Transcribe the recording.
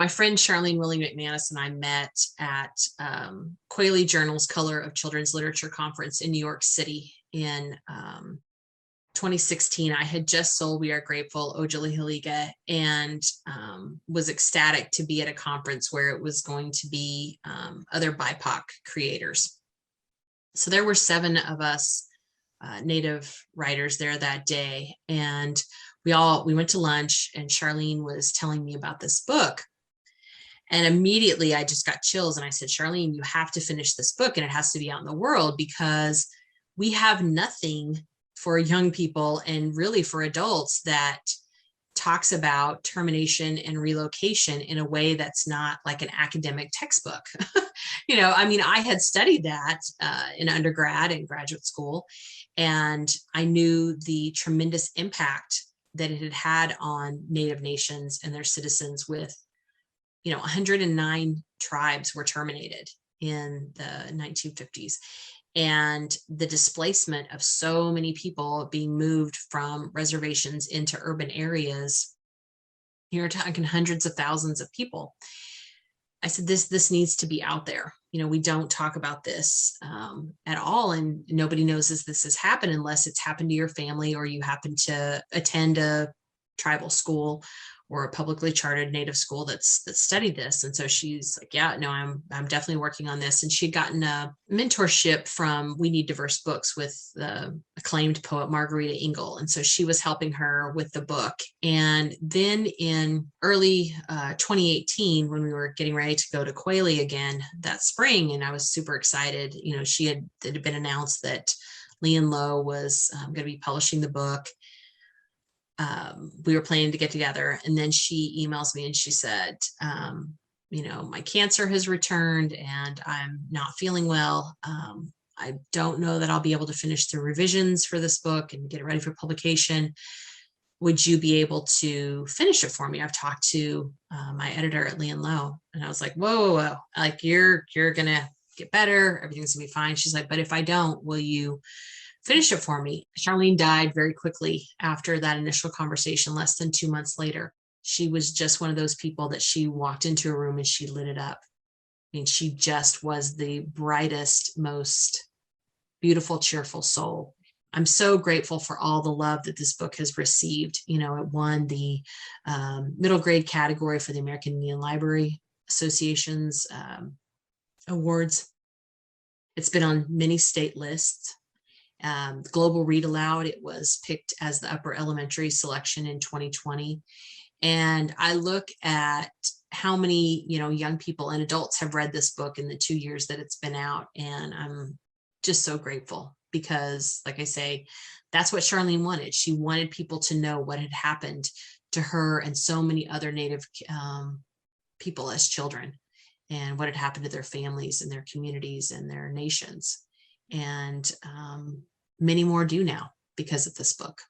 My friend Charlene Willie McManus and I met at Quayle Journal's Color of Children's Literature Conference in New York City in 2016. I had just sold We Are Grateful, Ojala and was ecstatic to be at a conference where it was going to be other BIPOC creators. So there were 7 of us Native writers there that day, and we went to lunch, and Charlene was telling me about this book. And immediately I just got chills. And I said, Charlene, you have to finish this book and it has to be out in the world, because we have nothing for young people and really for adults that talks about termination and relocation in a way that's not like an academic textbook. I mean, I had studied that in undergrad and graduate school, and I knew the tremendous impact that it had had on Native nations and their citizens with 109 tribes were terminated in the 1950s, and the displacement of so many people being moved from reservations into urban areas. You're talking hundreds of thousands of people. I said, this needs to be out there. We don't talk about this at all, and nobody knows this has happened unless it's happened to your family or you happen to attend a tribal school or a publicly chartered Native school that studied this. And so she's like, yeah, no, I'm definitely working on this. And she'd gotten a mentorship from We Need Diverse Books with the acclaimed poet Margarita Engel. And so she was helping her with the book. And then in early 2018, when we were getting ready to go to Quayle again that spring, and I was super excited, it had been announced that Lian Lo was going to be publishing the book. We were planning to get together, and then she emails me and she said, my cancer has returned and I'm not feeling well. I don't know that I'll be able to finish the revisions for this book and get it ready for publication. Would you be able to finish it for me? I've talked to my editor at Lian Lo. And I was like, whoa. Like, you're going to get better. Everything's gonna be fine. She's like, but if I don't, will you finish it for me? Charlene died very quickly after that initial conversation, less than 2 months later. She was just one of those people that she walked into a room and she lit it up. I mean, she just was the brightest, most beautiful, cheerful soul. I'm so grateful for all the love that this book has received. It won the middle grade category for the American Indian Library Association's awards. It's been on many state lists. Global Read Aloud, it was picked as the upper elementary selection in 2020. And I look at how many, young people and adults have read this book in the 2 years that it's been out. And I'm just so grateful because, like I say, that's what Charlene wanted. She wanted people to know what had happened to her and so many other Native people as children, and what had happened to their families and their communities and their nations. And many more do now because of this book.